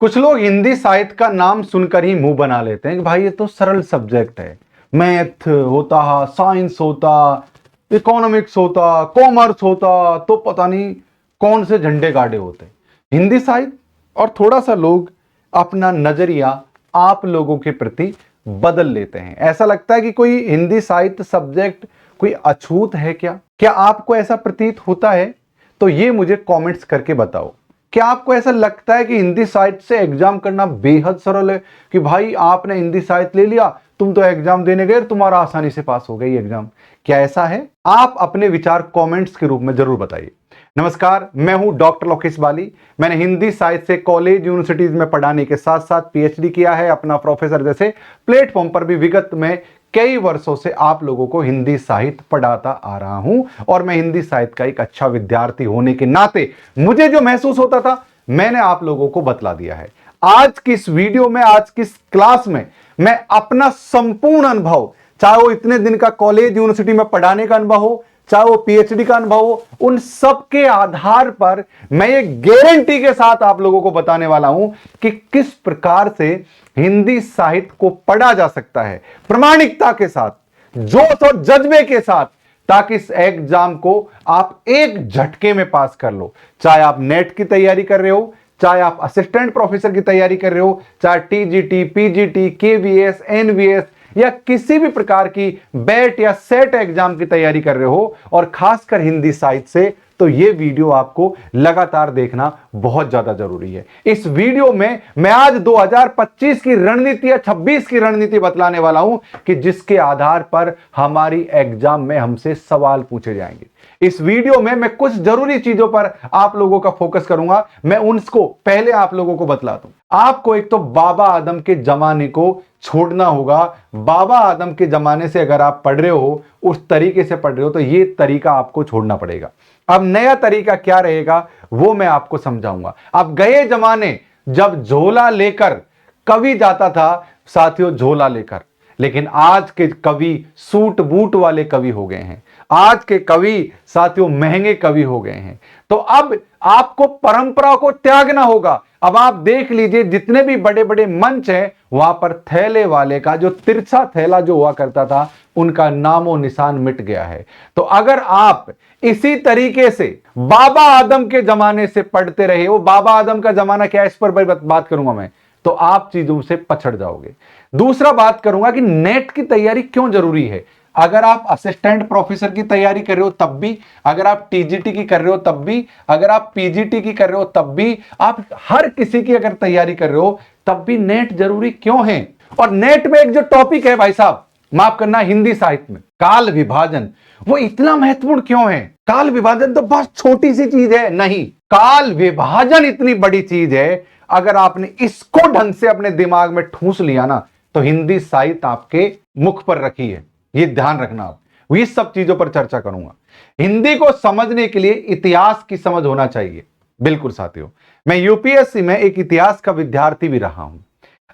कुछ लोग हिंदी साहित्य का नाम सुनकर ही मुंह बना लेते हैं कि भाई ये तो सरल सब्जेक्ट है। मैथ होता, साइंस होता, इकोनॉमिक्स होता, कॉमर्स होता तो पता नहीं कौन से झंडे गाड़े होते। हिंदी साहित्य और थोड़ा सा लोग अपना नजरिया आप लोगों के प्रति बदल लेते हैं। ऐसा लगता है कि कोई हिंदी साहित्य सब्जेक्ट कोई अछूत है क्या आपको ऐसा प्रतीत होता है? तो ये मुझे कमेंट्स करके बताओ। क्या आपको ऐसा लगता है कि हिंदी साहित्य से एग्जाम करना बेहद सरल है कि भाई आपने हिंदी साहित्य ले लिया, तुम तो एग्जाम देने गए, तुम्हारा आसानी से पास हो गई एग्जाम? क्या ऐसा है? आप अपने विचार कमेंट्स के रूप में जरूर बताइए। नमस्कार, मैं हूं डॉक्टर लोकेश बाली। मैंने हिंदी साहित्य से कॉलेज यूनिवर्सिटीज में पढ़ाने के साथ साथ पीएचडी किया है। अपना प्रोफेसर जैसे प्लेटफॉर्म पर भी विगत में कई वर्षों से आप लोगों को हिंदी साहित्य पढ़ाता आ रहा हूं और मैं हिंदी साहित्य का एक अच्छा विद्यार्थी होने के नाते मुझे जो महसूस होता था मैंने आप लोगों को बतला दिया है। आज की इस वीडियो में, आज की इस क्लास में मैं अपना संपूर्ण अनुभव, चाहे वो इतने दिन का कॉलेज यूनिवर्सिटी में पढ़ाने का अनुभव हो, चाहे वो पीएचडी का अनुभव हो, उन सब के आधार पर मैं ये गारंटी के साथ आप लोगों को बताने वाला हूं कि किस प्रकार से हिंदी साहित्य को पढ़ा जा सकता है प्रामाणिकता के साथ, जोश और जज्बे के साथ, ताकि इस एग्जाम को आप एक झटके में पास कर लो। चाहे आप नेट की तैयारी कर रहे हो, चाहे आप असिस्टेंट प्रोफेसर की तैयारी कर रहे हो, चाहे टीजीटी, पीजीटी, केवीएस, एनवीएस या किसी भी प्रकार की बैट या सेट एग्जाम की तैयारी कर रहे हो और खासकर हिंदी साहित्य से, तो यह वीडियो आपको लगातार देखना बहुत ज्यादा जरूरी है। इस वीडियो में मैं आज 2025 की रणनीति या 26 की रणनीति बतलाने वाला हूं कि जिसके आधार पर हमारी एग्जाम में हमसे सवाल पूछे जाएंगे। इस वीडियो में मैं कुछ जरूरी चीजों पर आप लोगों का फोकस करूंगा। मैं उनको पहले आप लोगों को बतला दूं। आपको एक तो बाबा आदम के जमाने को छोड़ना होगा। बाबा आदम के जमाने से अगर आप पढ़ रहे हो, उस तरीके से पढ़ रहे हो, तो ये तरीका आपको छोड़ना पड़ेगा। अब नया तरीका क्या रहेगा वो मैं आपको समझाऊंगा। अब गए जमाने जब झोला लेकर कवि जाता था साथियों, झोला लेकर, लेकिन आज के कवि सूट बूट वाले कवि हो गए हैं। आज के कवि साथियों महंगे कवि हो गए हैं। तो अब आपको परंपरा को त्यागना होगा। अब आप देख लीजिए, जितने भी बड़े बड़े मंच हैं वहां पर थैले वाले का, जो तिरछा थैला जो हुआ करता था, उनका नामो निशान मिट गया है। तो अगर आप इसी तरीके से बाबा आदम के जमाने से पढ़ते रहे, वो बाबा आदम का जमाना क्या है इस पर बात करूंगा मैं, तो आप चीजों से पछड़ जाओगे। दूसरा बात करूंगा कि नेट की तैयारी क्यों जरूरी है। अगर आप असिस्टेंट प्रोफेसर की तैयारी कर रहे हो तब भी, अगर आप टीजीटी की कर रहे हो तब भी, अगर आप पीजीटी की कर रहे हो तब भी, आप हर किसी की अगर तैयारी कर रहे हो तब भी नेट जरूरी क्यों है। और नेट में एक जो टॉपिक है भाई साहब, माफ करना, हिंदी साहित्य में काल विभाजन, वो इतना महत्वपूर्ण क्यों है? काल विभाजन तो बहुत छोटी सी चीज है, नहीं, काल विभाजन इतनी बड़ी चीज है। अगर आपने इसको ढंग से अपने दिमाग में ठूंस लिया ना, तो हिंदी साहित्य आपके मुख पर रखी है, ये ध्यान रखना। आप इस सब चीजों पर चर्चा करूंगा। हिंदी को समझने के लिए इतिहास की समझ होना चाहिए। बिल्कुल साथियों, मैं यूपीएससी में एक इतिहास का विद्यार्थी भी रहा हूं।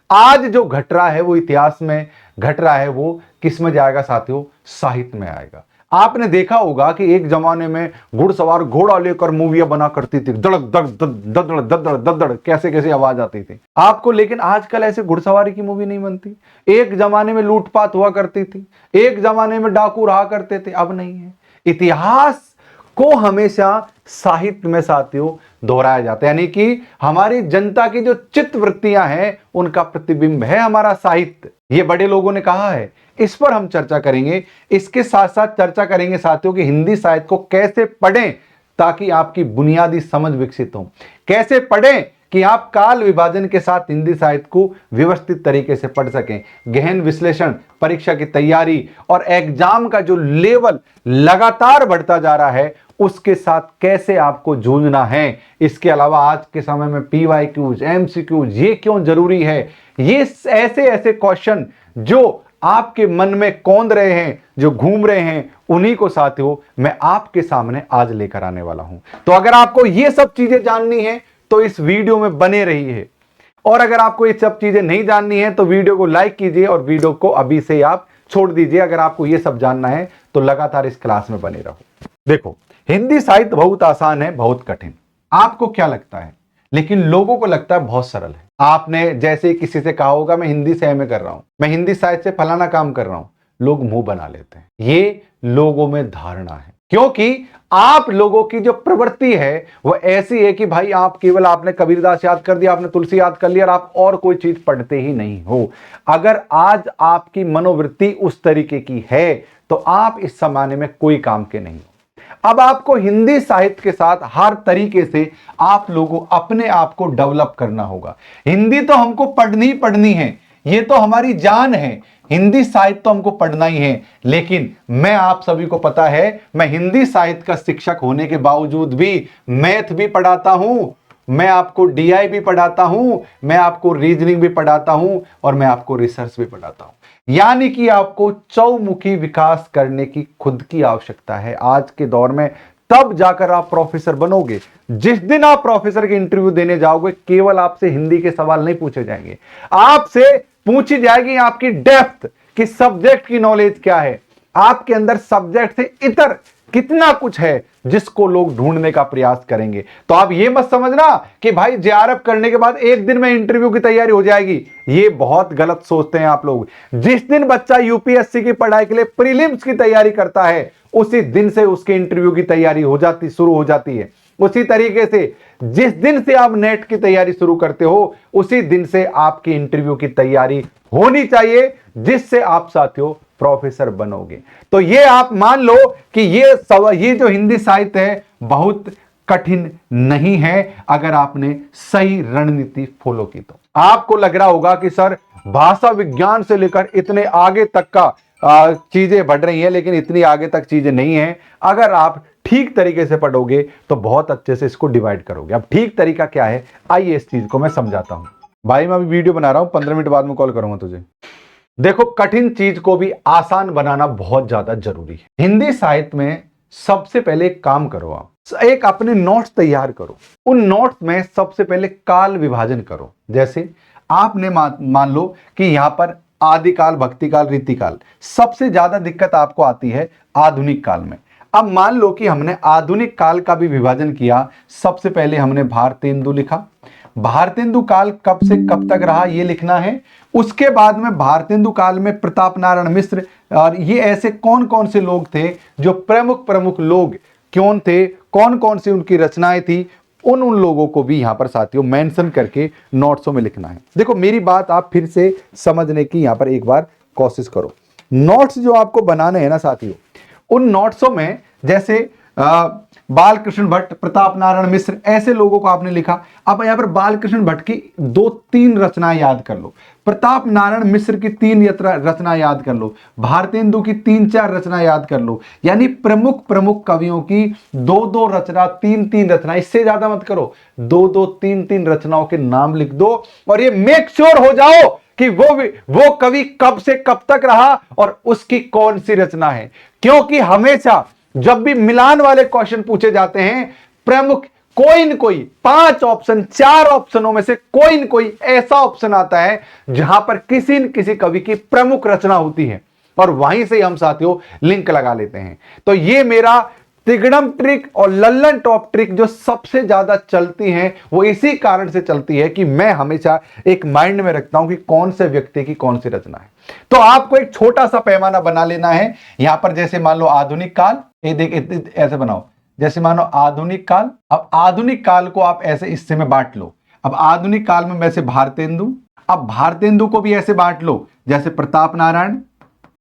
आज जो घट रहा है वो इतिहास में घट रहा है, वो किस में जाएगा साथियों? साहित्य में आएगा। आपने देखा होगा कि एक जमाने में घुड़सवार घोड़ा लेकर मूवियां बना करती थी, धड़क धड़ ददड़ ददड़ ददड़, कैसे कैसे आवाज आती थी आपको। लेकिन आजकल ऐसे घुड़सवारी की मूवी नहीं बनती। एक जमाने में लूटपाट हुआ करती थी, एक जमाने में डाकू रहा करते थे, अब नहीं है। इतिहास को हमेशा साहित्य में साथियों दोहराया जाता है, यानी कि हमारी जनता की जो चित्त वृत्तियां हैं उनका प्रतिबिंब है हमारा साहित्य। ये बड़े लोगों ने कहा है, इस पर हम चर्चा करेंगे। इसके साथ साथ चर्चा करेंगे साथियों कि हिंदी साहित्य को कैसे पढ़ें ताकि आपकी बुनियादी समझ विकसित हो, कैसे पढ़ें कि आप काल विभाजन के साथ हिंदी साहित्य को व्यवस्थित तरीके से पढ़ सकें। गहन विश्लेषण, परीक्षा की तैयारी और एग्जाम का जो लेवल लगातार बढ़ता जा रहा है उसके साथ कैसे आपको जूझना है। इसके अलावा आज के समय में पीवाईक्यूज, एमसीक्यूज, ये क्यों जरूरी है, ये ऐसे ऐसे क्वेश्चन जो आपके मन में कौंध रहे हैं, जो घूम रहे हैं, उन्हीं को साथियों मैं आपके सामने आज लेकर आने वाला हूं। तो अगर आपको ये सब चीजें जाननी है तो इस वीडियो में बने रहिए, और अगर आपको ये सब चीजें नहीं जाननी है तो वीडियो को लाइक कीजिए और वीडियो को अभी से आप छोड़ दीजिए। अगर आपको ये सब जानना है तो लगातार इस क्लास में बने रहो। देखो, हिंदी साहित्य बहुत आसान है, बहुत कठिन। आपको क्या लगता है? लेकिन लोगों को लगता है बहुत सरल है। आपने जैसे किसी से कहा होगा मैं हिंदी से एमए कर रहा हूं, मैं हिंदी साहित्य से फलाना काम कर रहा हूं, लोग मुंह बना लेते हैं। ये लोगों में धारणा है, क्योंकि आप लोगों की जो प्रवृत्ति है वो ऐसी है कि भाई आप केवल आपने कबीरदास याद कर दिया, आपने तुलसी याद कर लिया और आप और कोई चीज पढ़ते ही नहीं हो। अगर आज आपकी मनोवृत्ति उस तरीके की है तो आप इस जमाने में कोई काम के नहीं हो। अब आपको हिंदी साहित्य के साथ हर तरीके से आप लोगों अपने आप को डेवलप करना होगा। हिंदी तो हमको पढ़नी पढ़नी है, ये तो हमारी जान है, हिंदी साहित्य तो हमको पढ़ना ही है। लेकिन मैं आप सभी को पता है, मैं हिंदी साहित्य का शिक्षक होने के बावजूद भी मैथ भी पढ़ाता हूं, मैं आपको डीआई भी पढ़ाता हूं, मैं आपको रीजनिंग भी पढ़ाता हूं और मैं आपको रिसर्च भी पढ़ाता हूं। यानी कि आपको चौमुखी विकास करने की खुद की आवश्यकता है आज के दौर में, तब जाकर आप प्रोफेसर बनोगे। जिस दिन आप प्रोफेसर के इंटरव्यू देने जाओगे, केवल आपसे हिंदी के सवाल नहीं पूछे जाएंगे, आपसे पूछी जाएगी आपकी डेप्थ कि सब्जेक्ट की नॉलेज क्या है, आपके अंदर सब्जेक्ट से इतर कितना कुछ है जिसको लोग ढूंढने का प्रयास करेंगे। तो आप ये मत समझना कि भाई जेआरएफ करने के बाद एक दिन में इंटरव्यू की तैयारी हो जाएगी, ये बहुत गलत सोचते हैं आप लोग। जिस दिन बच्चा यूपीएससी की पढ़ाई के लिए प्रीलिम्स की तैयारी करता है, उसी दिन से उसके इंटरव्यू की तैयारी शुरू हो जाती है। उसी तरीके से जिस दिन से आप नेट की तैयारी शुरू करते हो, उसी दिन से आपकी इंटरव्यू की तैयारी होनी चाहिए, जिससे आप साथियों प्रोफेसर बनोगे। तो ये आप मान लो कि ये जो हिंदी साहित्य है बहुत कठिन नहीं है, अगर आपने सही रणनीति फॉलो की तो। आपको लग रहा होगा कि सर भाषा विज्ञान से लेकर इतने आगे तक का चीजें बढ़ रही हैं, लेकिन इतनी आगे तक चीजें नहीं है। अगर आप ठीक तरीके से पढ़ोगे तो बहुत अच्छे से इसको डिवाइड करोगे। अब ठीक तरीका क्या है, आइए इस चीज को मैं समझाता हूं। भाई मैं अभी वीडियो बना रहा हूं, 15 मिनट बाद में कॉल करूंगा तुझे। देखो, कठिन चीज को भी आसान बनाना बहुत ज्यादा जरूरी है। हिंदी साहित्य में सबसे पहले एक काम करो, आप एक अपने नोट्स तैयार करो। उन नोट्स में सबसे पहले काल विभाजन करो। जैसे आपने मान लो कि यहां पर आदिकाल, भक्तिकाल, रीतिकाल, सबसे ज्यादा दिक्कत आपको आती है आधुनिक काल में। अब मान लो कि हमने आधुनिक काल का भी विभाजन किया। सबसे पहले हमने भारतेंदु लिखा, भारतेंदु काल कब से कब तक रहा ये लिखना है। उसके बाद में भारतेंदु काल में प्रताप नारायण मिश्र और ये ऐसे कौन कौन से लोग थे जो प्रमुख लोग कौन थे, कौन कौन सी उनकी रचनाएं थी, उन लोगों को भी यहां पर साथियों मेंशन करके नोट्सों में लिखना है। देखो मेरी बात आप फिर से समझने की यहां पर एक बार कोशिश करो। नोट्स जो आपको बनाने हैं ना साथियों, उन नोट्सों में जैसे बालकृष्ण भट्ट, प्रताप नारायण मिश्र, ऐसे लोगों को आपने लिखा। अब यहां पर बालकृष्ण भट्ट की 2-3 रचनाएं याद कर लो, प्रताप नारायण मिश्र की 3 रचना याद कर लो, भारतेंदु की 3-4 रचना याद कर लो। यानी प्रमुख कवियों की 2-2 रचना, 3-3 रचना, इससे ज्यादा मत करो, 2-2, 3-3 रचनाओं के नाम लिख दो और ये मेक श्योर हो जाओ कि वो कवि कब से कब तक रहा और उसकी कौन सी रचना है। क्योंकि हमेशा जब भी मिलान वाले क्वेश्चन पूछे जाते हैं, प्रमुख कोई न कोई 5 ऑप्शन, 4 ऑप्शनों में से कोई न कोई ऐसा ऑप्शन आता है जहां पर किसी न किसी कवि की प्रमुख रचना होती है और वहीं से हम साथियों लिंक लगा लेते हैं। तो ये मेरा तिगड़म ट्रिक और लल्लन टॉप ट्रिक जो सबसे ज्यादा चलती हैं, वो इसी कारण से चलती है कि मैं हमेशा एक माइंड में रखता हूं कि कौन से व्यक्ति की कौन सी रचना है। तो आपको एक छोटा सा पैमाना बना लेना है। यहां पर जैसे मान लो आधुनिक काल, ये देख ऐसे बनाओ, जैसे मानो आधुनिक काल। अब आधुनिक काल को आप ऐसे हिस्से में बांट लो। अब आधुनिक काल में वैसे भारतेंदु, अब भारतेंदु को भी ऐसे बांट लो जैसे प्रताप नारायण,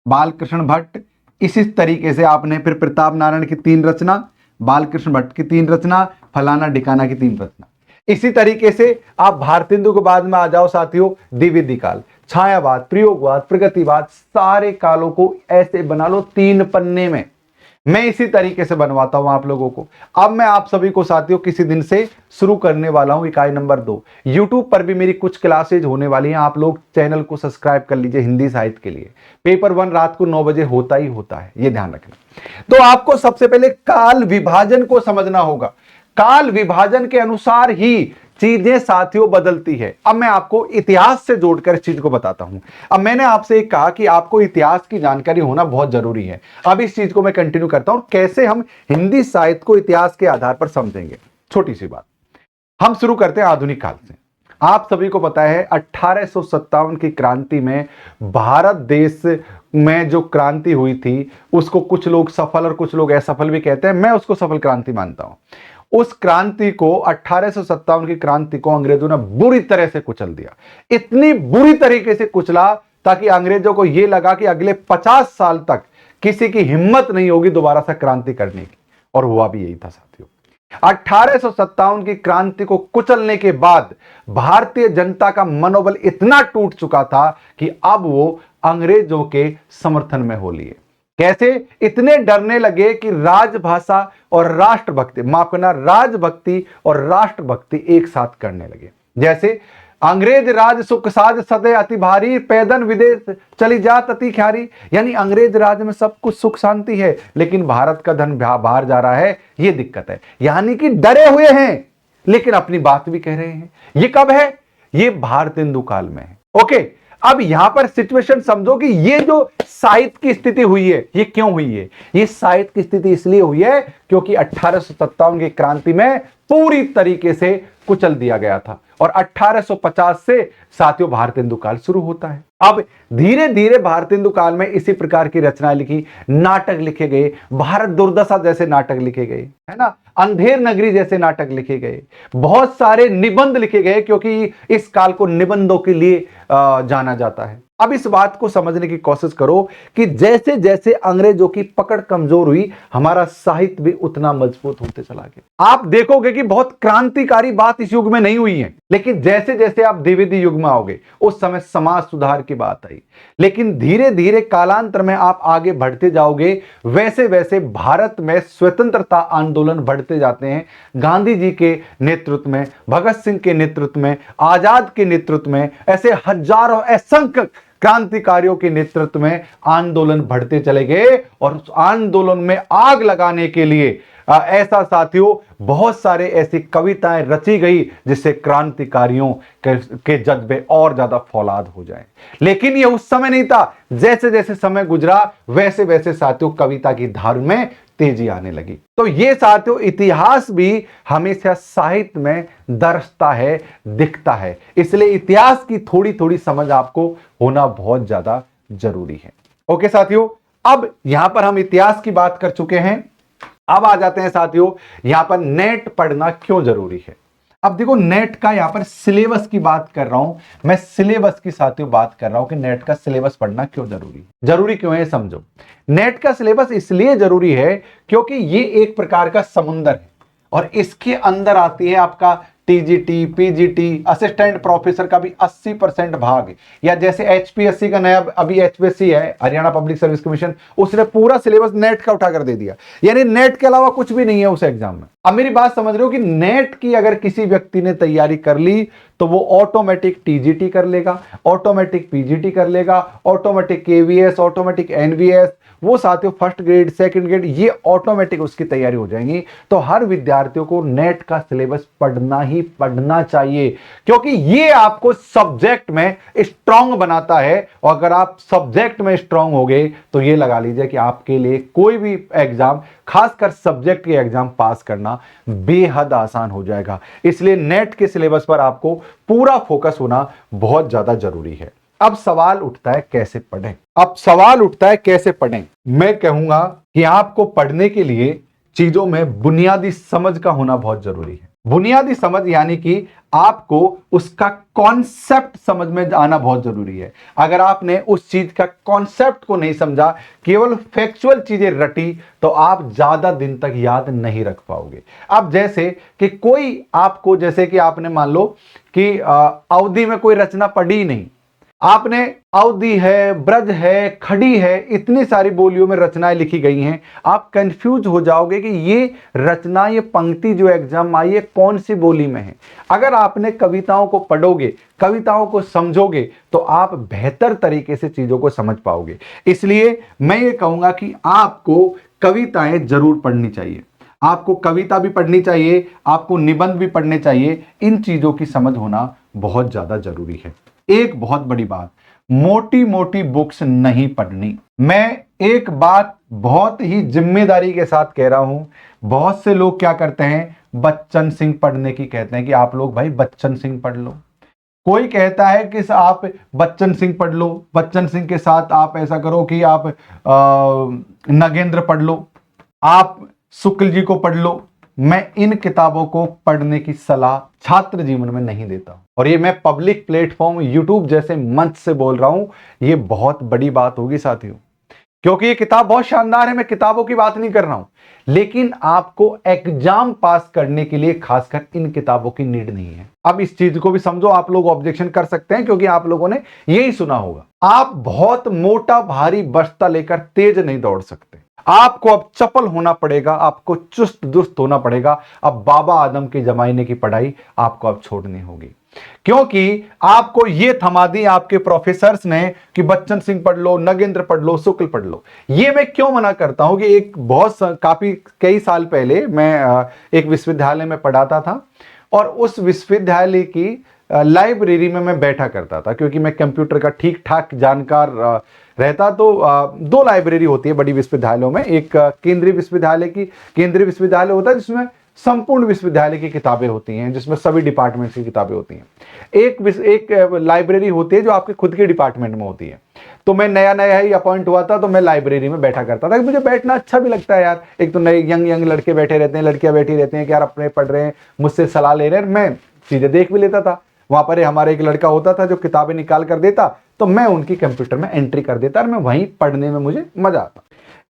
बालकृष्ण भट्ट। इसी तरीके से आपने फिर प्रताप नारायण की 3 रचना, बालकृष्ण भट्ट की 3 रचना, फलाना ढिकाना की 3 रचना। इसी तरीके से आप भारतेंदु के बाद में आ जाओ साथियों द्विवेदी काल, छायावाद, प्रयोगवाद, प्रगतिवाद, सारे कालों को ऐसे बना लो 3 पन्ने में। मैं इसी तरीके से बनवाता हूं आप लोगों को। अब मैं आप सभी को साथियों किसी दिन से शुरू करने वाला हूं इकाई नंबर 2। यूट्यूब पर भी मेरी कुछ क्लासेज होने वाली हैं, आप लोग चैनल को सब्सक्राइब कर लीजिए हिंदी साहित्य के लिए। पेपर 1 रात को 9 बजे होता ही होता है, ये ध्यान रखना। तो आपको सबसे पहले काल विभाजन को समझना होगा। काल विभाजन के अनुसार ही चीजें साथियों बदलती है। अब मैं आपको इतिहास से जोड़कर इस चीज को बताता हूं। अब मैंने आपसे कहा कि आपको इतिहास की जानकारी होना बहुत जरूरी है। अब इस चीज को मैं कंटिन्यू करता हूं, कैसे हम हिंदी साहित्य को इतिहास के आधार पर समझेंगे। छोटी सी बात, हम शुरू करते हैं आधुनिक काल से। आप सभी को पता है 1857 की क्रांति में भारत देश में जो क्रांति हुई थी उसको कुछ लोग सफल और कुछ लोग असफल भी कहते हैं। मैं उसको सफल क्रांति मानता हूं। उस क्रांति को 1857 की क्रांति को अंग्रेजों ने बुरी तरह से कुचल दिया। इतनी बुरी तरीके से कुचला ताकि अंग्रेजों को यह लगा कि अगले 50 साल तक किसी की हिम्मत नहीं होगी दोबारा से क्रांति करने की, और हुआ भी यही था साथियों। 1857 की क्रांति को कुचलने के बाद भारतीय जनता का मनोबल इतना टूट चुका था कि अब वो अंग्रेजों के समर्थन में हो लिए। कैसे? इतने डरने लगे कि राजभाषा और राष्ट्रभक्ति, माफ करना, राजभक्ति और राष्ट्रभक्ति एक साथ करने लगे। जैसे अंग्रेज राज सुख साज सदे अति भारी, पैदन विदेश चली जात अति ख्यारी। यानी अंग्रेज राज में सब कुछ सुख शांति है लेकिन भारत का धन बाहर जा रहा है, ये दिक्कत है। यानी कि डरे हुए हैं लेकिन अपनी बात भी कह रहे हैं। ये कब है? ये भारतेंदु काल में है। ओके, अब यहां पर सिचुएशन समझो कि ये जो साहित्य की स्थिति हुई है ये क्यों हुई है। ये साहित्य की स्थिति इसलिए हुई है क्योंकि 1857 की क्रांति में पूरी तरीके से कुचल दिया गया था और 1850 से साथियों भारतेंदु काल शुरू होता है। अब धीरे धीरे भारतेंदु काल में इसी प्रकार की रचनाएं लिखी, नाटक लिखे गए, भारत दुर्दशा जैसे नाटक लिखे गए, है ना, अंधेर नगरी जैसे नाटक लिखे गए, बहुत सारे निबंध लिखे गए क्योंकि इस काल को निबंधों के लिए जाना जाता है। अब इस बात को समझने की कोशिश करो कि जैसे जैसे अंग्रेजों की पकड़ कमजोर हुई हमारा साहित्य भी उतना मजबूत होते चला गया। आप देखोगे कि बहुत क्रांतिकारी बात इस युग में नहीं हुई है, लेकिन जैसे जैसे आप द्विवेदी युग में आओगे उस समय समाज सुधार की बात आई। लेकिन धीरे धीरे कालांतर में आप आगे बढ़ते जाओगे वैसे वैसे भारत में स्वतंत्रता आंदोलन बढ़ते जाते हैं। गांधी जी के नेतृत्व में, भगत सिंह के नेतृत्व में, आजाद के नेतृत्व में, ऐसे हजारों असंख्य क्रांतिकारियों के नेतृत्व में आंदोलन बढ़ते चले गए और उस आंदोलन में आग लगाने के लिए ऐसा साथियों बहुत सारे ऐसी कविताएं रची गई जिससे क्रांतिकारियों के जज्बे और ज्यादा फौलाद हो जाएं। लेकिन यह उस समय नहीं था। जैसे जैसे समय गुजरा वैसे वैसे साथियों कविता की धार में तेजी आने लगी। तो ये साथियों इतिहास भी हमेशा साहित्य में दर्शता है, दिखता है। इसलिए इतिहास की थोड़ी थोड़ी समझ आपको होना बहुत ज्यादा जरूरी है। ओके साथियों, अब यहां पर हम इतिहास की बात कर चुके हैं। अब आ जाते हैं साथियों यहां पर नेट पढ़ना क्यों जरूरी है। अब देखो नेट का यहां पर सिलेबस की बात कर रहा हूं मैं, सिलेबस की साथियों बात कर रहा हूं कि नेट का सिलेबस पढ़ना क्यों जरूरी है। जरूरी क्यों है समझो। नेट का सिलेबस इसलिए जरूरी है क्योंकि ये एक प्रकार का समुंदर है और इसके अंदर आती है आपका टीजीटी, पीजीटी, असिस्टेंट प्रोफेसर का भी 80% भाग, या जैसे एचपीएससी का नया अभी एचपीएससी है, हरियाणा पब्लिक सर्विस कमीशन, उसने पूरा सिलेबस नेट का उठाकर दे दिया। यानी नेट के अलावा कुछ भी नहीं है उस एग्जाम में। अब मेरी बात समझ रहे हो कि नेट की अगर किसी व्यक्ति ने तैयारी कर ली तो वो ऑटोमेटिक टीजीटी कर लेगा, ऑटोमेटिक पीजीटी कर लेगा, ऑटोमेटिक केवीएस, ऑटोमेटिक एनवीएस, वो साथियों फर्स्ट ग्रेड, सेकंड ग्रेड, ये ऑटोमेटिक उसकी तैयारी हो जाएंगी। तो हर विद्यार्थियों को नेट का सिलेबस पढ़ना ही पढ़ना चाहिए क्योंकि ये आपको सब्जेक्ट में स्ट्रांग बनाता है। और अगर आप सब्जेक्ट में स्ट्रांग हो गए तो ये लगा लीजिए कि आपके लिए कोई भी एग्जाम, खासकर सब्जेक्ट के एग्जाम पास करना बेहद आसान हो जाएगा। इसलिए नेट के सिलेबस पर आपको पूरा फोकस होना बहुत ज्यादा जरूरी है। अब सवाल उठता है कैसे पढ़ें। अब सवाल उठता है कैसे पढ़ें। मैं कहूंगा कि आपको पढ़ने के लिए चीजों में बुनियादी समझ का होना बहुत जरूरी है। बुनियादी समझ यानी कि आपको उसका कॉन्सेप्ट समझ में आना बहुत जरूरी है। अगर आपने उस चीज का कॉन्सेप्ट को नहीं समझा, केवल फैक्चुअल चीजें रटी, तो आप ज्यादा दिन तक याद नहीं रख पाओगे। अब जैसे कि कोई आपको, जैसे कि आपने मान लो कि अवधि में कोई रचना पढ़ी ही नहीं, आपने अवधि है, ब्रज है, खड़ी है, इतनी सारी बोलियों में रचनाएं लिखी गई हैं, आप कंफ्यूज हो जाओगे कि ये रचना, ये पंक्ति जो एग्जाम आई है कौन सी बोली में है। अगर आपने कविताओं को पढ़ोगे, कविताओं को समझोगे, तो आप बेहतर तरीके से चीजों को समझ पाओगे। इसलिए मैं ये कहूंगा कि आपको कविताएं जरूर पढ़नी चाहिए। आपको कविता भी पढ़नी चाहिए, आपको निबंध भी पढ़ने चाहिए। इन चीजों की समझ होना बहुत ज्यादा जरूरी है। एक बहुत बड़ी बात, मोटी मोटी बुक्स नहीं पढ़नी। मैं एक बात बहुत ही जिम्मेदारी के साथ कह रहा हूं। बहुत से लोग क्या करते हैं, बच्चन सिंह पढ़ने की कहते हैं कि आप लोग भाई बच्चन सिंह पढ़ लो, कोई कहता है कि आप बच्चन सिंह पढ़ लो, बच्चन सिंह के साथ आप ऐसा करो कि आप नगेंद्र पढ़ लो, आप शुक्ल जी को पढ़ लो। मैं इन किताबों को पढ़ने की सलाह छात्र जीवन में नहीं देता, और ये मैं पब्लिक प्लेटफॉर्म यूट्यूब जैसे मंच से बोल रहा हूं। ये बहुत बड़ी बात होगी साथियों, क्योंकि ये किताब बहुत शानदार है। मैं किताबों की बात नहीं कर रहा हूं, लेकिन आपको एग्जाम पास करने के लिए खासकर इन किताबों की नीड नहीं है। अब इस चीज को भी समझो। आप लोग ऑब्जेक्शन कर सकते हैं, क्योंकि आप लोगों ने यही सुना होगा, आप बहुत मोटा भारी बस्ता लेकर तेज नहीं दौड़ सकते। आपको अब चपल होना पड़ेगा, आपको चुस्त दुस्त होना पड़ेगा। अब बाबा आदम के जमाने की पढ़ाई आपको अब छोड़नी होगी, क्योंकि आपको यह थमा दी आपके प्रोफेसर्स ने कि बच्चन सिंह पढ़ लो, नगेंद्र पढ़ लो, शुक्ल पढ़ लो। ये मैं क्यों मना करता हूं कि कई साल पहले मैं एक विश्वविद्यालय में पढ़ाता था, और उस विश्वविद्यालय की लाइब्रेरी में मैं बैठा करता था, क्योंकि मैं कंप्यूटर का ठीक ठाक जानकार रहता। तो दो लाइब्रेरी होती है बड़ी विश्वविद्यालयों में। एक केंद्रीय विश्वविद्यालय होता है जिसमें संपूर्ण विश्वविद्यालय की किताबें होती हैं, जिसमें सभी डिपार्टमेंट की किताबें होती हैं। एक लाइब्रेरी होती है जो आपके खुद के डिपार्टमेंट में होती है। तो मैं नया नया ही अपॉइंट हुआ था, तो मैं लाइब्रेरी में बैठा करता था। मुझे बैठना अच्छा भी लगता है यार। एक तो नए यंग लड़के बैठे रहते हैं, लड़कियां बैठी रहती हैं कि यार अपने पढ़ रहे हैं, मुझसे सलाह ले रहे हैं। मैं चीजें देख भी लेता था। वहां पर हमारे एक लड़का होता था जो किताबें निकाल कर देता, तो मैं उनकी कंप्यूटर में एंट्री कर देता, और मैं वहीं पढ़ने में मुझे मजा आता।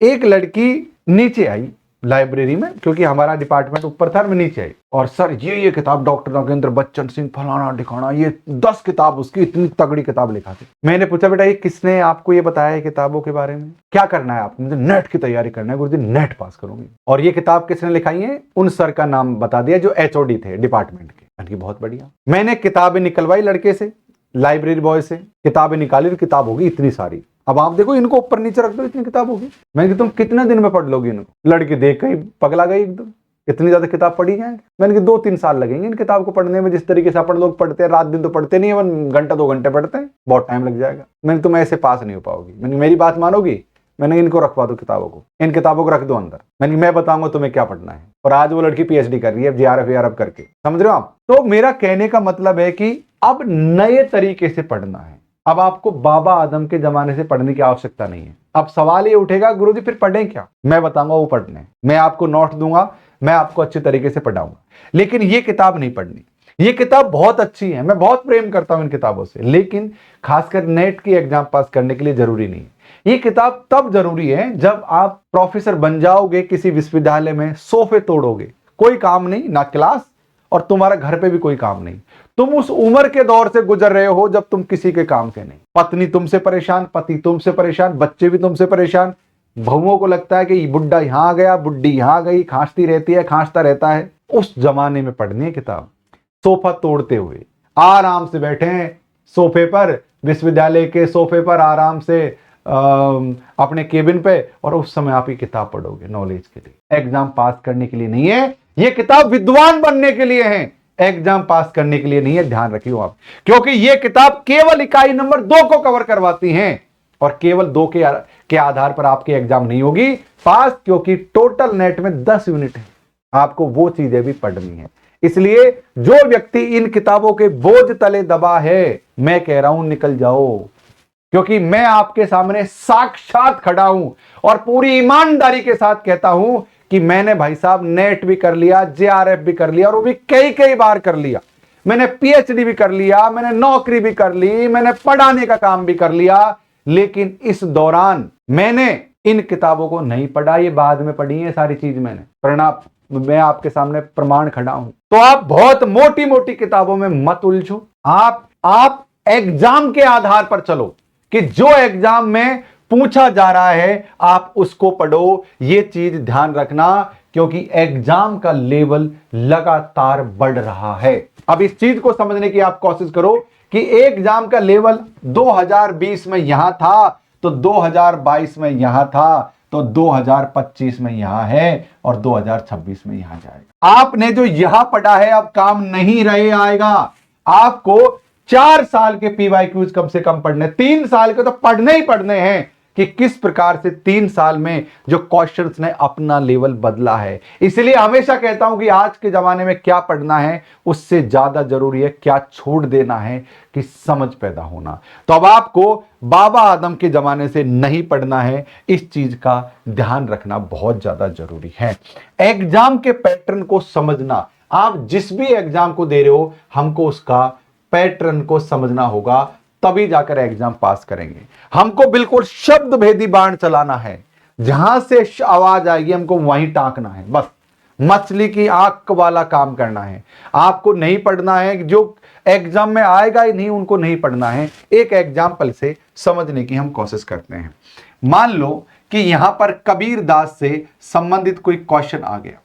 एक लड़की नीचे आई लाइब्रेरी में, क्योंकि हमारा डिपार्टमेंट ऊपर था, मैं नीचे आई, और सर ये किताब डॉक्टर नगेंद्र बच्चन सिंह फलाना ढिकाना, ये 10 किताब उसकी, इतनी तगड़ी किताब लिखा थी। मैंने पूछा बेटा ये किसने आपको ये बताया है किताबों के बारे में, क्या करना है आपको? मुझे नेट की तैयारी करना है गुरुजी, नेट पास करूंगी। और ये किताब किसने लिखाई है? उन सर का नाम बता दिया जो एचओडी थे डिपार्टमेंट के। मैंने बहुत बढ़िया। मैंने किताबें निकलवाई लड़के से, लाइब्रेरी बॉय से, किताबें निकाली, किताब होगी इतनी सारी। अब आप देखो, इनको ऊपर नीचे रख दो, इतनी किताब होगी। मैंने कहा तुम कितने दिन में पढ़ लोगे इनको? लड़के देख के पगला गई एकदम, इतनी ज्यादा किताब पढ़ी जाएंगे? मैंने कहा 2-3 साल लगेंगे इन किताब को पढ़ने में। जिस तरीके से अपन लोग पढ़ते हैं, रात दिन तो पढ़ते नहीं है, घंटा 2 घंटे पढ़ते हैं, बहुत टाइम लग जाएगा। मैंने तुम ऐसे पास नहीं हो पाओगी। मैंने मेरी बात मानोगी? मैंने इनको रखवा दो किताबों को, इन किताबों को रख दो अंदर। मैं बताऊंगा तुम्हें क्या पढ़ना है। और आज वो लड़की पीएचडी कर रही है जेआरएफ करके, समझ रहे हो आप? तो मेरा कहने का मतलब है कि अब नए तरीके से पढ़ना है। अब आपको बाबा आदम के जमाने से पढ़ने की आवश्यकता नहीं है। अब सवाल ये उठेगा गुरुजी फिर पढ़ें क्या? मैं बताऊंगा वो पढ़ने, मैं आपको नोट दूंगा, मैं आपको अच्छे तरीके से पढ़ाऊंगा, लेकिन ये किताब नहीं पढ़नी। ये किताब बहुत अच्छी है, मैं बहुत प्रेम करता हूं इन किताबों से, लेकिन खासकर नेट की एग्जाम पास करने के लिए जरूरी नहीं है। ये किताब तब जरूरी है जब आप प्रोफेसर बन जाओगे किसी विश्वविद्यालय में, सोफे तोड़ोगे, कोई काम नहीं, ना क्लास, और तुम्हारा घर पे भी कोई काम नहीं। तुम उस उम्र के दौर से गुजर रहे हो जब तुम किसी के काम के नहीं। पत्नी तुमसे परेशान, पति तुमसे परेशान, बच्चे भी तुमसे परेशान। बहुओं को लगता है कि बुड्ढा यहां आ गया, बुड्ढी यहां आ गई, खांसती रहती है, खांसता रहता है। उस जमाने में पढ़नी है किताब। सोफा तोड़ते हुए आराम से बैठे हैं सोफे पर, विश्वविद्यालय के सोफे पर आराम से अपने केबिन पे, और उस समय आप ये किताब पढ़ोगे नॉलेज के लिए, एग्जाम पास करने के लिए नहीं है। ये किताब विद्वान बनने के लिए है, एग्जाम पास करने के लिए नहीं है। ध्यान रखियो आप, क्योंकि ये किताब केवल इकाई नंबर 2 को कवर करवाती है, और केवल 2 के आधार पर आपकी एग्जाम नहीं होगी पास, क्योंकि टोटल नेट में 10 यूनिट है। आपको वो चीजें भी पढ़नी है। इसलिए जो व्यक्ति इन किताबों के बोझ तले दबा है, मैं कह रहा हूं निकल जाओ, क्योंकि मैं आपके सामने साक्षात खड़ा हूं और पूरी ईमानदारी के साथ कहता हूं कि मैंने भाई साहब नेट भी कर लिया, जेआरएफ भी कर लिया, और वो भी कई बार कर लिया। मैंने पीएचडी भी कर लिया, मैंने नौकरी भी कर ली, मैंने पढ़ाने का काम भी कर लिया, लेकिन इस दौरान मैंने इन किताबों को नहीं पढ़ा। ये बाद में पढ़ी है सारी चीज मैंने, परिणाम मैं आपके सामने प्रमाण खड़ा हूं। तो आप बहुत मोटी मोटी किताबों में मत उलझो। आप एग्जाम के आधार पर चलो कि जो एग्जाम में पूछा जा रहा है आप उसको पढ़ो। ये चीज ध्यान रखना, क्योंकि एग्जाम का लेवल लगातार बढ़ रहा है। अब इस चीज को समझने की आप कोशिश करो कि एग्जाम का लेवल 2020 में यहां था, तो 2022 में यहां था, तो 2025 में यहां है, और 2026 में यहां जाएगा। आपने जो यहां पढ़ा है अब काम नहीं रहे आएगा। आपको 4 साल के पीवाईक्यूज कम से कम पढ़ने, 3 साल के तो पढ़ने ही पढ़ने हैं, कि किस प्रकार से 3 साल में जो क्वेश्चंस ने अपना लेवल बदला है। इसलिए हमेशा कहता हूं कि आज के जमाने में क्या पढ़ना है उससे ज्यादा जरूरी है क्या छोड़ देना है कि समझ पैदा होना। तो अब आपको बाबा आदम के जमाने से नहीं पढ़ना है, इस चीज का ध्यान रखना बहुत ज्यादा जरूरी है। एग्जाम के पैटर्न को समझना, आप जिस भी एग्जाम को दे रहे हो हमको उसका पैटर्न को समझना होगा, तभी जाकर एग्जाम पास करेंगे। हमको बिल्कुल शब्द भेदी बाण चलाना है, जहां से आवाज आएगी हमको वहीं टांकना है, बस मछली की आंख वाला काम करना है। आपको नहीं पढ़ना है, जो एग्जाम में आएगा ही नहीं उनको नहीं पढ़ना है। एक एग्जाम्पल से समझने की हम कोशिश करते हैं। मान लो कि यहां पर कबीर दास से संबंधित कोई क्वेश्चन आ गया।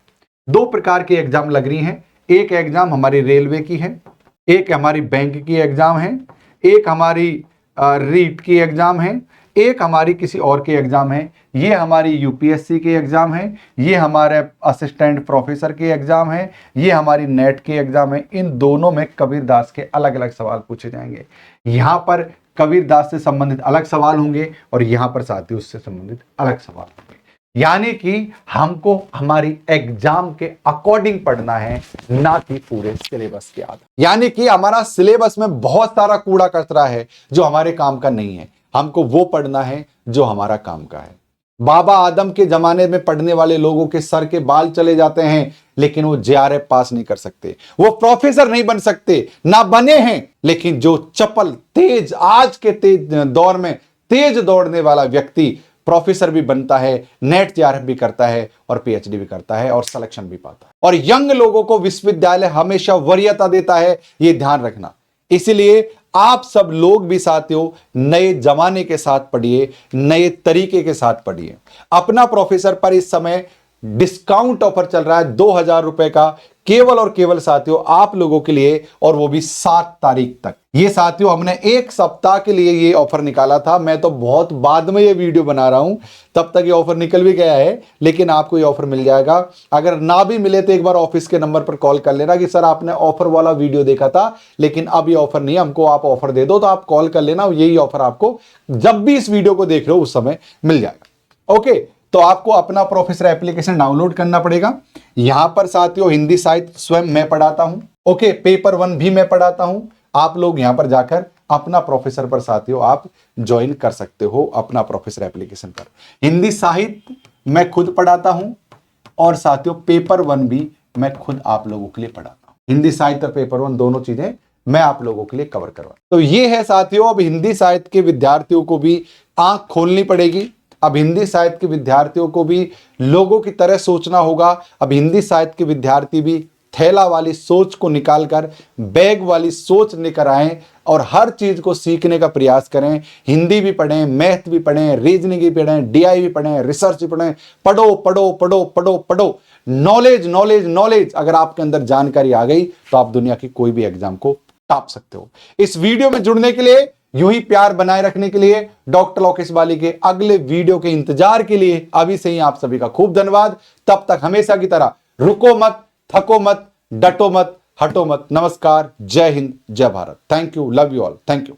2 प्रकार की एग्जाम लग रही हैं, एक एग्जाम हमारी रेलवे की है, एक हमारी बैंक की एग्जाम है, एक हमारी रीट की एग्जाम है, एक हमारी किसी और की एग्जाम है। ये हमारी यूपीएससी की एग्जाम है, ये हमारे असिस्टेंट प्रोफेसर की एग्जाम है, ये हमारी नेट की एग्जाम है। इन दोनों में कबीर दास के अलग अलग सवाल पूछे जाएंगे। यहां पर कबीर दास से संबंधित अलग सवाल होंगे और यहां पर साथ ही उससे संबंधित अलग सवाल होंगे। यानी कि हमको हमारी एग्जाम के अकॉर्डिंग पढ़ना है, ना कि पूरे सिलेबस के आधार। यानी कि हमारा सिलेबस में बहुत सारा कूड़ा कचरा है जो हमारे काम का नहीं है, हमको वो पढ़ना है जो हमारा काम का है। बाबा आदम के जमाने में पढ़ने वाले लोगों के सर के बाल चले जाते हैं, लेकिन वो जेआरएफ पास नहीं कर सकते, वो प्रोफेसर नहीं बन सकते, ना बने हैं। लेकिन जो चपल तेज, आज के तेज दौर में तेज दौड़ने वाला व्यक्ति प्रोफेसर भी बनता है, नेट जेआरएफ भी करता है और पीएचडी भी करता है और सिलेक्शन भी पाता है। और यंग लोगों को विश्वविद्यालय हमेशा वरीयता देता है, यह ध्यान रखना। इसलिए आप सब लोग भी साथियों नए जमाने के साथ पढ़िए, नए तरीके के साथ पढ़िए। अपना प्रोफेसर पर इस समय डिस्काउंट ऑफर चल रहा है 2000 रुपए का, केवल और केवल साथियों आप लोगों के लिए, और वो भी 7 तारीख तक। ये साथियों हमने 1 सप्ताह के लिए ये ऑफर निकाला था। मैं तो बहुत बाद में ये वीडियो बना रहा हूं, तब तक ये ऑफर निकल भी गया है, लेकिन आपको ये ऑफर मिल जाएगा। अगर ना भी मिले तो एक बार ऑफिस के नंबर पर कॉल कर लेना कि सर आपने ऑफर वाला वीडियो देखा था लेकिन अब ये ऑफर नहीं, हमको आप ऑफर दे दो। तो आप कॉल कर लेना, यही ऑफर आपको जब भी इस वीडियो को देख रहे हो उस समय मिल जाएगा। ओके, तो आपको अपना प्रोफेसर एप्लीकेशन डाउनलोड करना पड़ेगा। यहां पर साथियों हिंदी साहित्य स्वयं मैं पढ़ाता हूं, ओके, पेपर 1 भी मैं पढ़ाता हूं। आप लोग यहां पर जाकर अपना प्रोफेसर पर साथियों आप ज्वाइन कर सकते हो, अपना प्रोफेसर एप्लीकेशन पर। हिंदी साहित्य मैं खुद पढ़ाता हूं और साथियों पेपर 1 भी मैं खुद आप लोगों के लिए पढ़ाता हूं। हिंदी साहित्य और पेपर 1 दोनों चीजें मैं आप लोगों के लिए कवर करवा। तो ये है साथियों, अब हिंदी साहित्य के विद्यार्थियों को भी आंख खोलनी पड़ेगी। अब हिंदी साहित्य के विद्यार्थियों को भी लोगों की तरह सोचना होगा। अब हिंदी साहित्य के विद्यार्थी भी थैला वाली सोच को निकालकर बैग वाली सोच लेकर आएं और हर चीज को सीखने का प्रयास करें। हिंदी भी पढ़ें, मैथ भी पढ़ें, रीजनिंग भी पढ़ें, डीआई भी पढ़ें, रिसर्च भी पढ़ें। पढ़ो पढ़ो पढ़ो पढ़ो पढ़ो, नॉलेज नॉलेज नॉलेज। अगर आपके अंदर जानकारी आ गई तो आप दुनिया की कोई भी एग्जाम को टॉप सकते हो। इस वीडियो में जुड़ने के लिए, यूं ही प्यार बनाए रखने के लिए, डॉक्टर लोकेश बाली के अगले वीडियो के इंतजार के लिए अभी से ही आप सभी का खूब धन्यवाद। तब तक हमेशा की तरह रुको मत, थको मत, डटो मत, हटो मत। नमस्कार, जय हिंद, जय Bharat. Thank you, love you all, thank you.